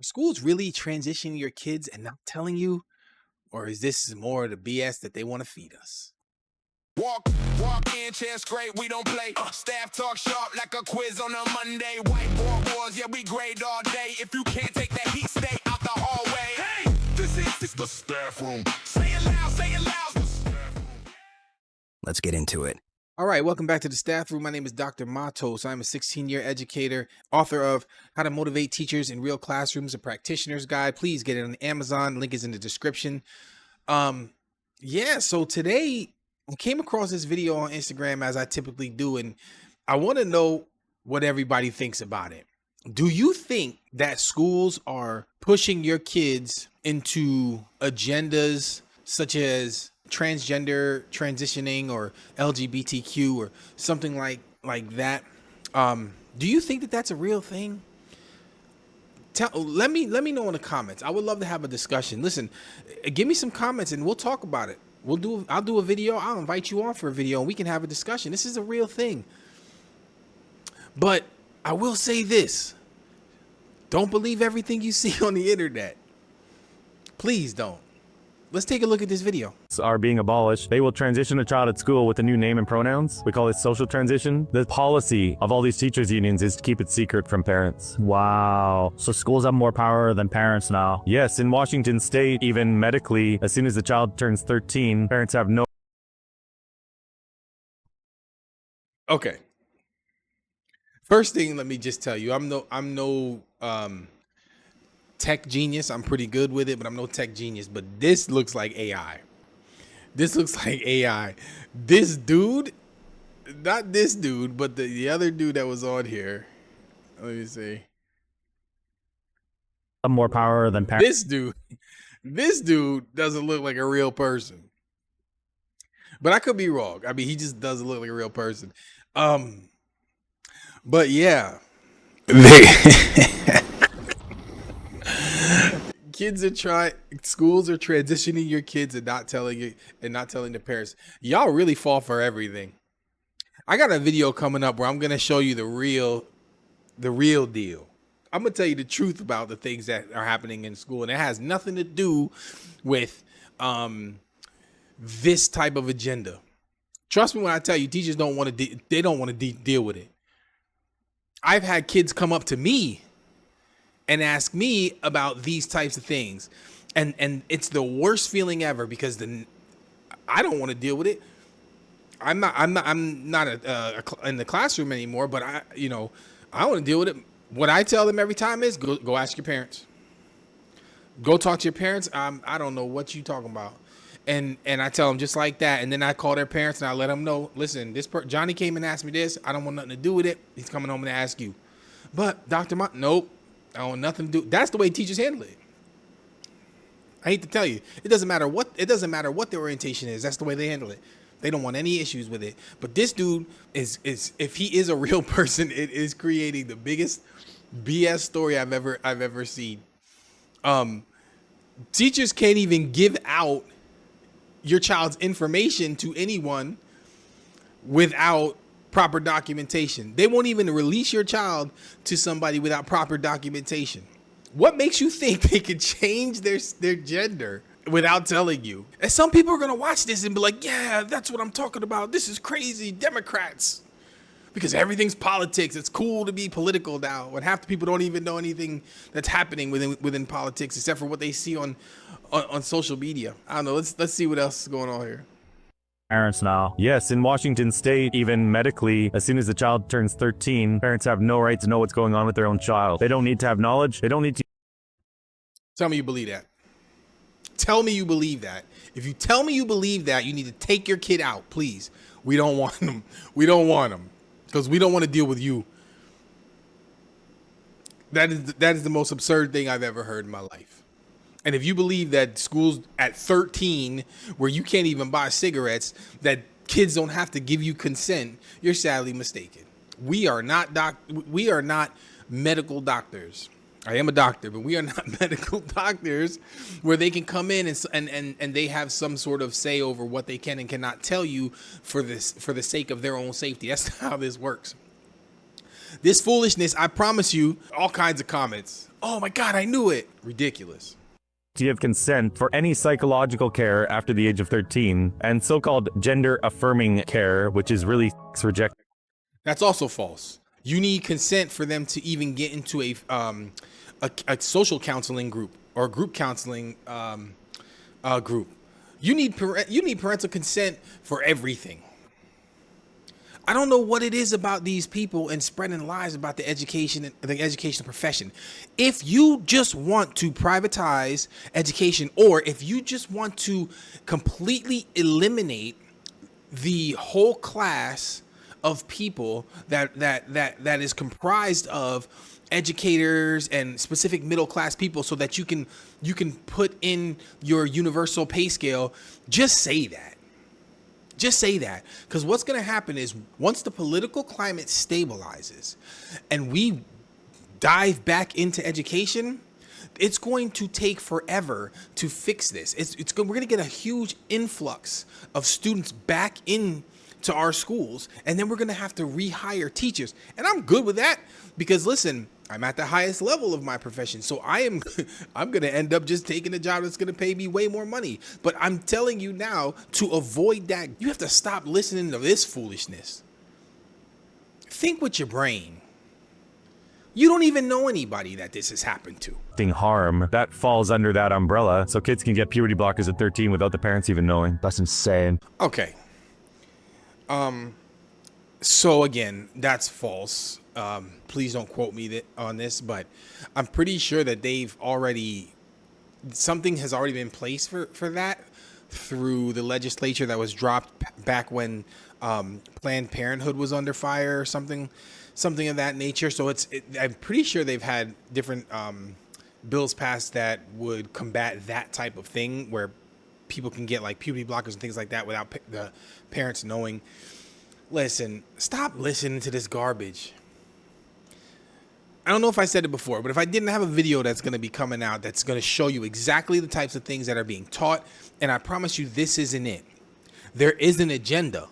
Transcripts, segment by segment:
Are schools really transitioning your kids and not telling you? Or is this more of the BS that they want to feed us? Walk, walk in, chest great, we don't play. Staff talk sharp like a quiz on a Monday. Whiteboard wars, yeah, we grade all day. If you can't take that heat, stay out the hallway. Hey, this is the staff room. Say it loud, say it loud. The staff room. Let's get into it. All right, welcome back to the staff room. My name is Dr. Matos. I'm a 16-year educator, author of How to Motivate Teachers in Real Classrooms, a practitioner's guide. Please get it on Amazon. Link is in the description. So today I came across this video on Instagram as I typically do, and I want to know what everybody thinks about it. Do you think that schools are pushing your kids into agendas such as transgender transitioning or LGBTQ or something like that? Do you think that that's a real thing? Let me know in the comments. I would love to have a discussion. Listen, give me some comments and we'll talk about it. I'll do a video. I'll invite you on for a video and we can have a discussion. This is a real thing. But I will say this. Don't believe everything you see on the internet. Please don't. Let's take a look at this video. Are being abolished. They will transition a child at school with a new name and pronouns. We call it social transition. The policy of all these teachers unions is to keep it secret from parents. Wow. So schools have more power than parents now. Yes, in Washington state, even medically, as soon as the child turns 13, parents have no. Okay. First thing, let me just tell you, I'm no tech genius. I'm pretty good with it, but I'm no tech genius. But this looks like AI. This looks like AI. This dude, not this dude, but the other dude that was on here. Let me see. Have more power than parents. This dude doesn't look like a real person. But I could be wrong. I mean, he just doesn't look like a real person. But yeah. Schools are transitioning your kids and not telling the parents. Y'all really fall for everything. I got a video coming up where I'm gonna show you the real deal. I'm gonna tell you the truth about the things that are happening in school, and it has nothing to do with this type of agenda. Trust me when I tell you, teachers don't want to. They don't want to deal with it. I've had kids come up to me and ask me about these types of things. And it's the worst feeling ever because I don't want to deal with it. I'm not in the classroom anymore, but I want to deal with it. What I tell them every time is go ask your parents. Go talk to your parents. I don't know what you talking about. And I tell them just like that. And then I call their parents and I let them know, listen, Johnny came and asked me this. I don't want nothing to do with it. He's coming home and ask you. But Dr. Nope. I don't want nothing to do. That's the way teachers handle it. I hate to tell you, it doesn't matter what the orientation is. That's the way they handle it. They don't want any issues with it. But this dude is if he is a real person, it is creating the biggest BS story I've ever seen. Teachers can't even give out your child's information to anyone without proper documentation. They won't even release your child to somebody without proper documentation. What makes you think they could change their gender without telling you? And some people are going to watch this and be like, yeah, that's what I'm talking about. This is crazy. Democrats. Because everything's politics. It's cool to be political now. When half the people don't even know anything that's happening within politics except for what they see on social media. I don't know. Let's see what else is going on here. Parents now. Yes, in Washington state, even medically, as soon as the child turns 13, parents have no right to know what's going on with their own child. They don't need to have knowledge. They don't need to. Tell me you believe that. Tell me you believe that. If you tell me you believe that, you need to take your kid out, please. We don't want them. We don't want them because we don't want to deal with you. That is the most absurd thing I've ever heard in my life. And if you believe that schools at 13, where you can't even buy cigarettes, that kids don't have to give you consent, you're sadly mistaken. We are not medical doctors. I am a doctor, but we are not medical doctors where they can come in and they have some sort of say over what they can and cannot tell you for the sake of their own safety. That's how this works. This foolishness, I promise you, all kinds of comments. Oh my God, I knew it. Ridiculous. To give consent for any psychological care after the age of 13, and so-called gender-affirming care, which is really reject. That's also false. You need consent for them to even get into a social counseling group or group counseling group. You need parental consent for everything. I don't know what it is about these people and spreading lies about the education profession. If you just want to privatize education, or if you just want to completely eliminate the whole class of people that is comprised of educators and specific middle class people, so that you can put in your universal pay scale, just say that. Just say that, because what's going to happen is once the political climate stabilizes and we dive back into education, it's going to take forever to fix this. We're going to get a huge influx of students back in to our schools, and then we're going to have to rehire teachers. And I'm good with that, because listen, I'm at the highest level of my profession, so I'm going to end up just taking a job that's going to pay me way more money. But I'm telling you now, to avoid that, you have to stop listening to this foolishness. Think with your brain. You don't even know anybody that this has happened to. Harm that falls under that umbrella, so kids can get puberty blockers at 13 without the parents even knowing. That's insane. Okay. So again, that's false. Please don't quote me on this, but I'm pretty sure that something has already been placed for that through the legislature that was dropped back when Planned Parenthood was under fire or something of that nature. So I'm pretty sure they've had different bills passed that would combat that type of thing, where people can get like puberty blockers and things like that without the parents knowing. Listen, stop listening to this garbage. I don't know if I said it before, but if I didn't have a video that's going to be coming out that's going to show you exactly the types of things that are being taught, and I promise you this isn't it. There is an agenda.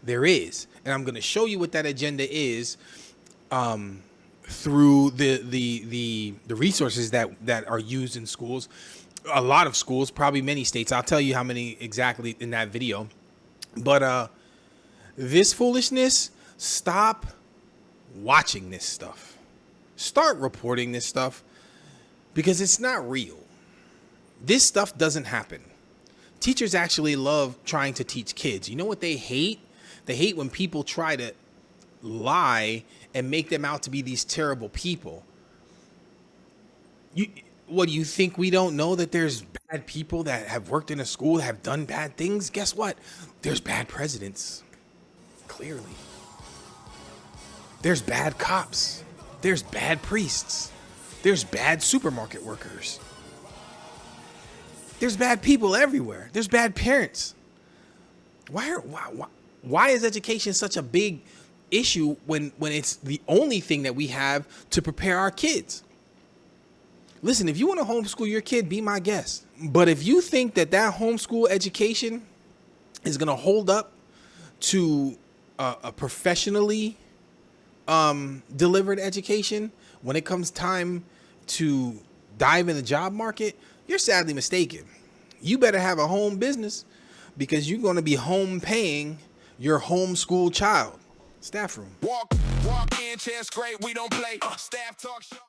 There is. And I'm going to show you what that agenda is through the resources that are used in schools. A lot of schools, probably many states. I'll tell you how many exactly in that video. But this foolishness, stop watching this stuff. Start reporting this stuff, because it's not real. This stuff doesn't happen. Teachers actually love trying to teach kids. You know what they hate? They hate when people try to lie and make them out to be these terrible people. What, do you think we don't know that there's bad people that have worked in a school, have done bad things? Guess what? There's bad presidents. Clearly. There's bad cops. There's bad priests. There's bad supermarket workers. There's bad people everywhere. There's bad parents. Why is education such a big issue when it's the only thing that we have to prepare our kids? Listen, if you want to homeschool your kid, be my guest. But if you think that homeschool education is going to hold up to a professionally delivered education when it comes time to dive in the job market, you're sadly mistaken. You better have a home business, because you're going to be home paying your homeschool child. Staff room. Walk in, chance great, we don't play. Staff talk shop.